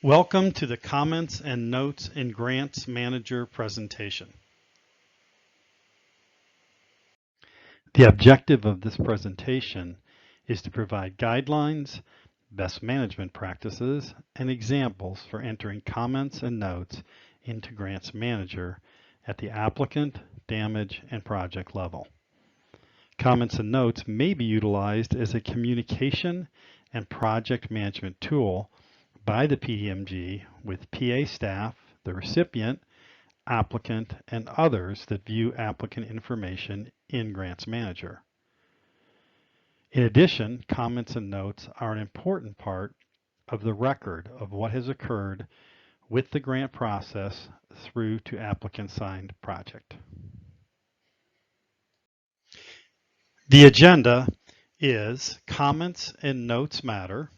Welcome to the Comments and Notes in Grants Manager presentation. The objective of this presentation is to provide guidelines, best management practices, and examples for entering comments and notes into Grants Manager at the applicant, damage, and project level. Comments and notes may be utilized as a communication and project management tool by the PDMG with PA staff, the recipient, applicant, and others that view applicant information in Grants Manager. In addition, comments and notes are an important part of the record of what has occurred with the grant process through to applicant-signed project. The agenda is comments and notes matter.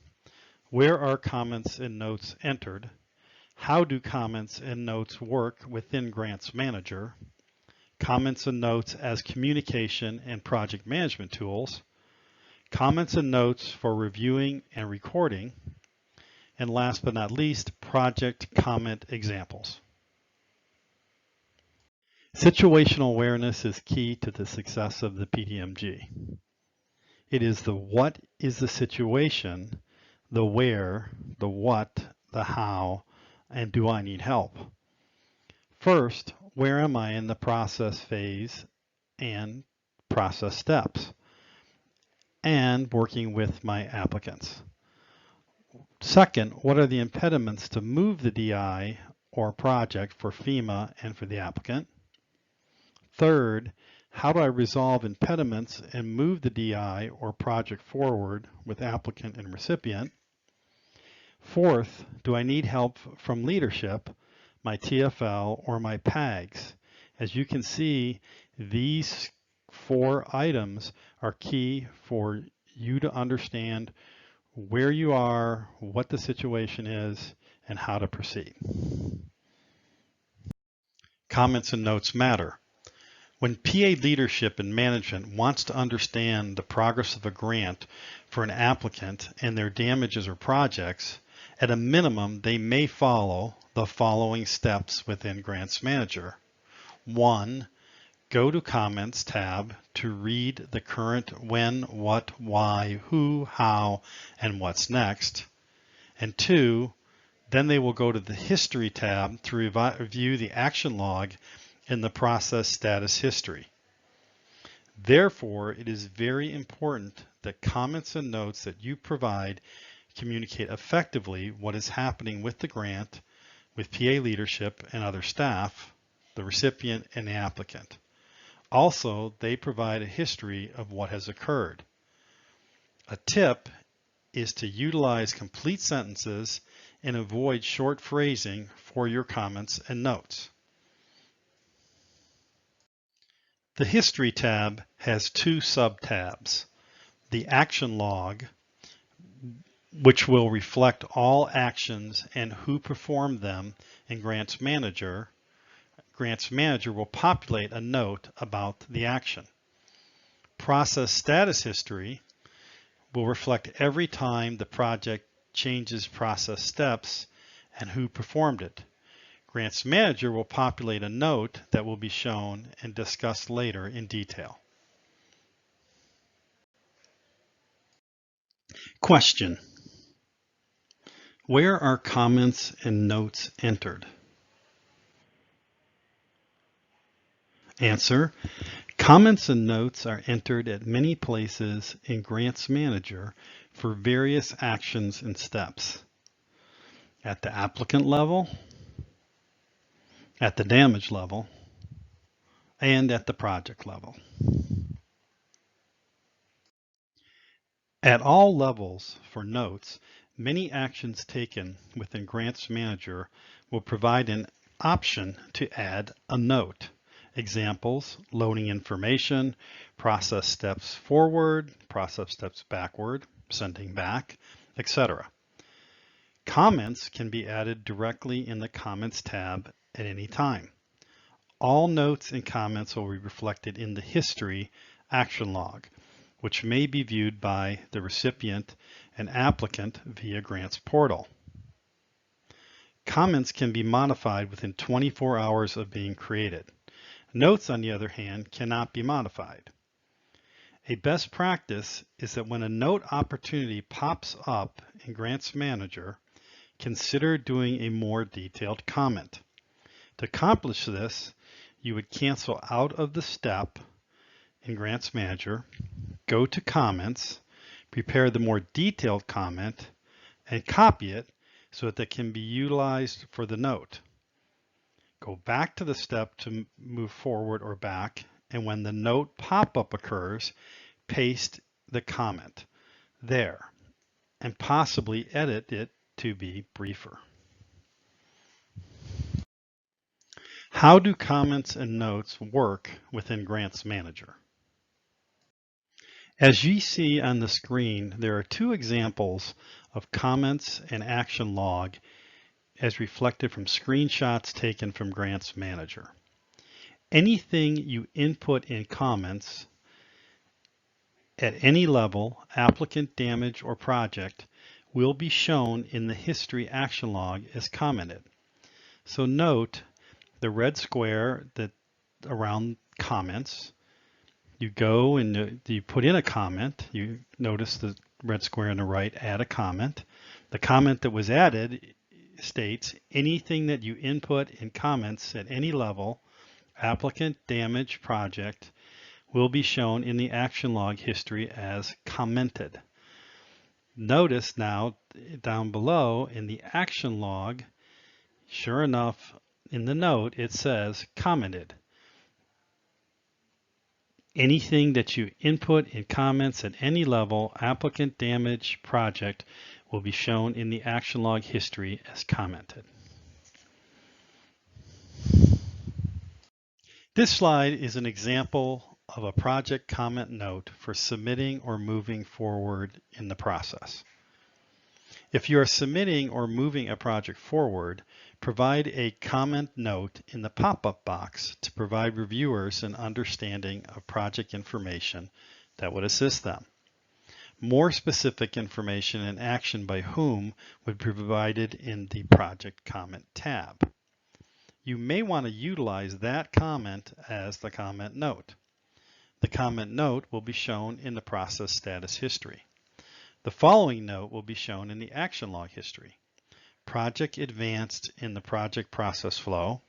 Where are comments and notes entered? How do comments and notes work within Grants Manager? Comments and notes as communication and project management tools. Comments and notes for reviewing and recording. And last but not least, project comment examples. Situational awareness is key to the success of the PDMG. It is the what is the situation, the where, the what, the how, and do I need help? First, where am I in the process phase and process steps and working with my applicants? Second, what are the impediments to move the DI or project for FEMA and for the applicant? Third, how do I resolve impediments and move the DI or project forward with applicant and recipient? Fourth, do I need help from leadership, my TFL, or my PAGs? As you can see, these 4 items are key for you to understand where you are, what the situation is, and how to proceed. Comments and notes matter. When PA leadership and management wants to understand the progress of a grant for an applicant and their damages or projects, at a minimum, they may follow the following steps within Grants Manager. 1, go to Comments tab to read the current when, what, why, who, how, and what's next. And 2, then they will go to the History tab to review the action log in the process status history. Therefore, it is very important that comments and notes that you provide communicate effectively what is happening with the grant, with PA leadership and other staff, the recipient and the applicant. Also, they provide a history of what has occurred. A tip is to utilize complete sentences and avoid short phrasing for your comments and notes. The History tab has 2 sub-tabs. The Action Log, which will reflect all actions and who performed them in Grants Manager. Grants Manager will populate a note about the action. Process Status History will reflect every time the project changes process steps and who performed it. Grants Manager will populate a note that will be shown and discussed later in detail. Question: where are comments and notes entered? Answer: comments and notes are entered at many places in Grants Manager for various actions and steps. At the applicant level, at the damage level, and at the project level. At all levels for notes, many actions taken within Grants Manager will provide an option to add a note. Examples: loading information, process steps forward, process steps backward, sending back, etc. Comments can be added directly in the Comments tab at any time. All notes and comments will be reflected in the History action log, which may be viewed by the recipient and applicant via Grants Portal. Comments can be modified within 24 hours of being created. Notes, on the other hand, cannot be modified. A best practice is that when a note opportunity pops up in Grants Manager, consider doing a more detailed comment. To accomplish this, you would cancel out of the step in Grants Manager, go to Comments, prepare the more detailed comment, and copy it so that it can be utilized for the note. Go back to the step to move forward or back, and when the note pop-up occurs, paste the comment there and possibly edit it to be briefer. How do comments and notes work within Grants Manager? As you see on the screen, there are two examples of comments and action log as reflected from screenshots taken from Grants Manager. Anything you input in comments at any level, applicant, damage, or project, will be shown in the history action log as commented. So note the red square that around comments. You go and you put in a comment. You notice the red square on the right, add a comment. The comment that was added states anything that you input in comments at any level, applicant, damage, project, will be shown in the action log history as commented. Notice now down below in the action log, sure enough, in the note it says commented. Anything that you input in comments at any level, applicant, damage, project, will be shown in the action log history as commented. This slide is an example of a project comment note for submitting or moving forward in the process. If you are submitting or moving a project forward, provide a comment note in the pop-up box to provide reviewers an understanding of project information that would assist them. More specific information and action by whom would be provided in the Project Comment tab. You may want to utilize that comment as the comment note. The comment note will be shown in the process status history. The following note will be shown in the action log history. Project advanced in the project process flow.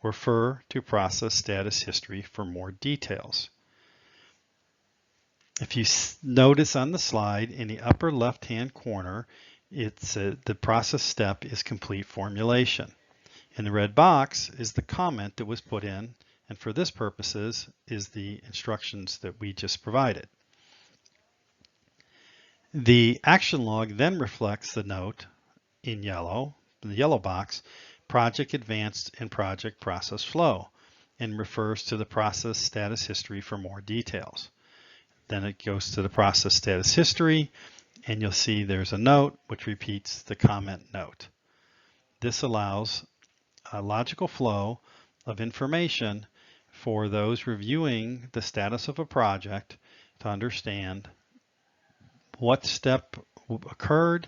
Refer to process status history for more details. If you notice on the slide in the upper left-hand corner, the process step is complete formulation. In the red box is the comment that was put in, and for this purposes is the instructions that we just provided. The action log then reflects the note in yellow, the yellow box, project advanced in project process flow, and refers to the process status history for more details. Then it goes to the process status history, and you'll see there's a note which repeats the comment note. This allows a logical flow of information for those reviewing the status of a project to understand what step occurred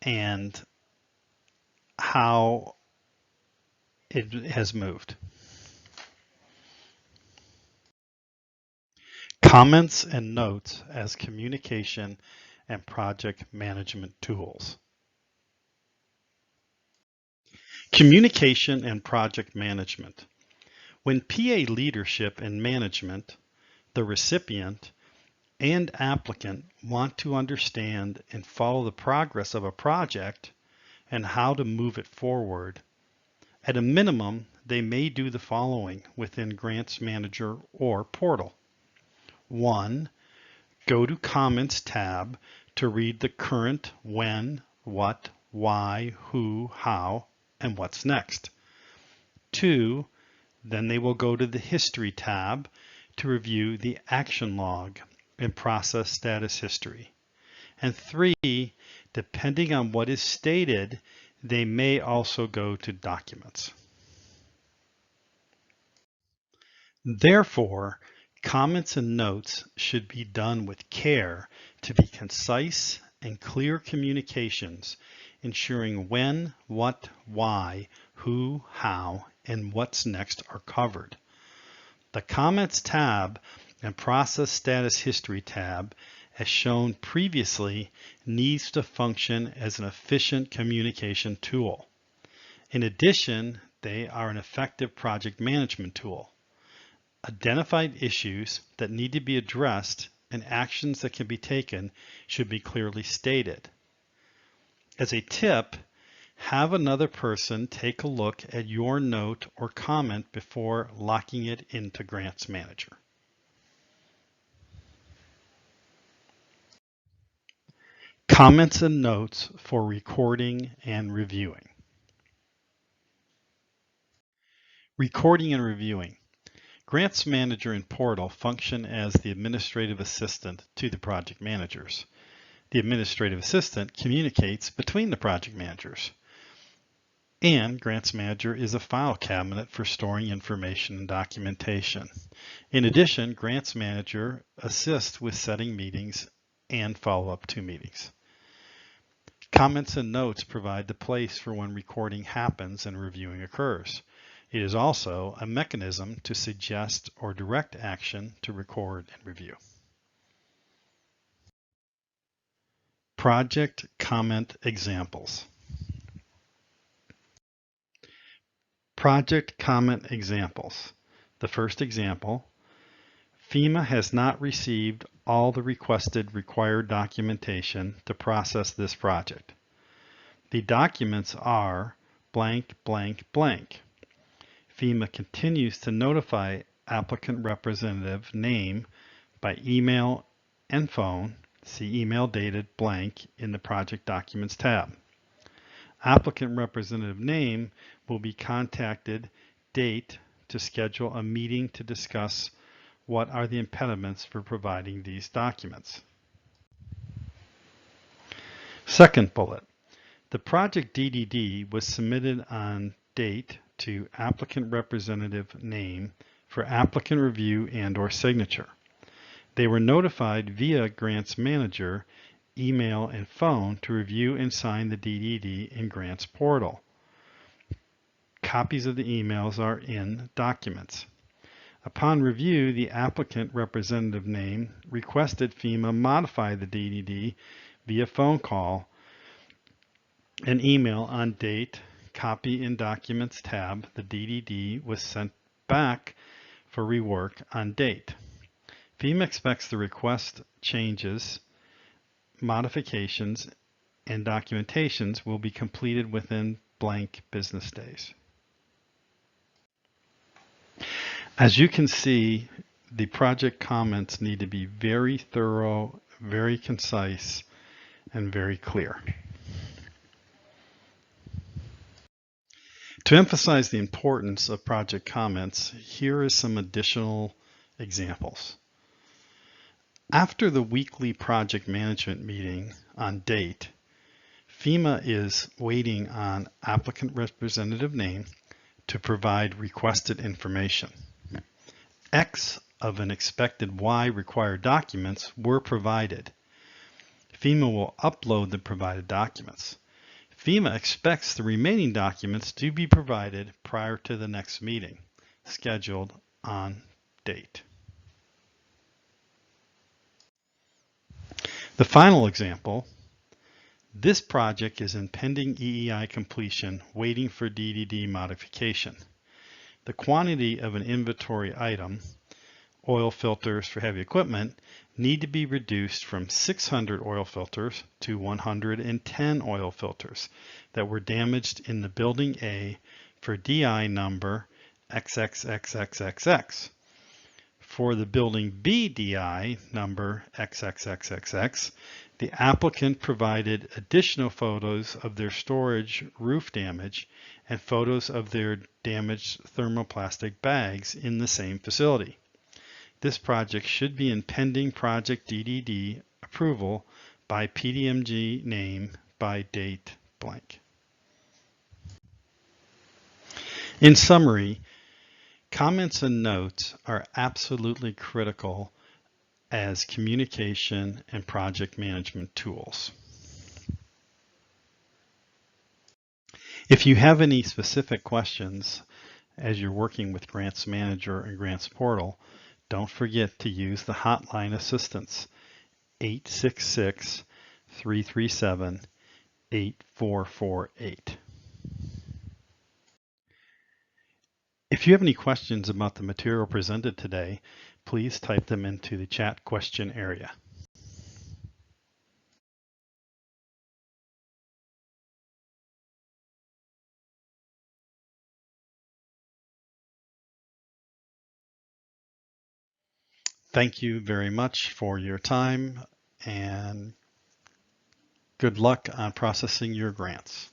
and how it has moved. Comments and notes as communication and project management tools. Communication and project management. When PA leadership and management, the recipient, and applicant want to understand and follow the progress of a project and how to move it forward, at a minimum, they may do the following within Grants Manager or portal. 1. Go to Comments tab to read the current when, what, why, who, how, and what's next. 2. Then they will go to the History tab to review the action log and process status history. And 3, depending on what is stated, they may also go to Documents. Therefore, comments and notes should be done with care to be concise and clear communications ensuring when, what, why, who, how, and what's next are covered. The Comments tab and Process Status History tab, as shown previously, needs to function as an efficient communication tool. In addition, they are an effective project management tool. Identified issues that need to be addressed and actions that can be taken should be clearly stated. As a tip, have another person take a look at your note or comment before locking it into Grants Manager. Comments and notes for recording and reviewing. Recording and reviewing. Grants Manager and Portal function as the administrative assistant to the project managers. The administrative assistant communicates between the project managers. And Grants Manager is a file cabinet for storing information and documentation. In addition, Grants Manager assists with setting meetings and follow-up to meetings. Comments and notes provide the place for when recording happens and reviewing occurs. It is also a mechanism to suggest or direct action to record and review. Project comment examples. Project comment examples. The first example, FEMA has not received all the required documentation to process this project. The documents are blank, blank, blank. FEMA continues to notify applicant representative name by email and phone. See email dated blank in the Project Documents tab. Applicant representative name will be contacted date to schedule a meeting to discuss what are the impediments for providing these documents. Second bullet, the project DDD was submitted on date to applicant representative name for applicant review and/or signature. They were notified via Grants Manager, email, and phone to review and sign the DDD in Grants Portal. Copies of the emails are in Documents. Upon review, the applicant representative name requested FEMA modify the DDD via phone call and email on date. Copy in Documents tab, the DDD was sent back for rework on date. FEMA expects the request changes, modifications, and documentations will be completed within blank business days. As you can see, the project comments need to be very thorough, very concise, and very clear. To emphasize the importance of project comments, here is some additional examples. After the weekly project management meeting on date, FEMA is waiting on applicant representative name to provide requested information. X of an expected Y required documents were provided. FEMA will upload the provided documents. FEMA expects the remaining documents to be provided prior to the next meeting, scheduled on date. The final example, this project is in pending EEI completion, waiting for DDD modification. The quantity of an inventory item, oil filters for heavy equipment, need to be reduced from 600 oil filters to 110 oil filters that were damaged in the Building A for DI number XXXXXX. For the Building B DI number XXXXX, the applicant provided additional photos of their storage roof damage and photos of their damaged thermoplastic bags in the same facility. This project should be in pending project DDD approval by PDMG name by date blank. In summary, comments and notes are absolutely critical as communication and project management tools. If you have any specific questions as you're working with Grants Manager and Grants Portal, don't forget to use the hotline assistance 866-337-8448. If you have any questions about the material presented today, please type them into the chat question area. Thank you very much for your time and good luck on processing your grants.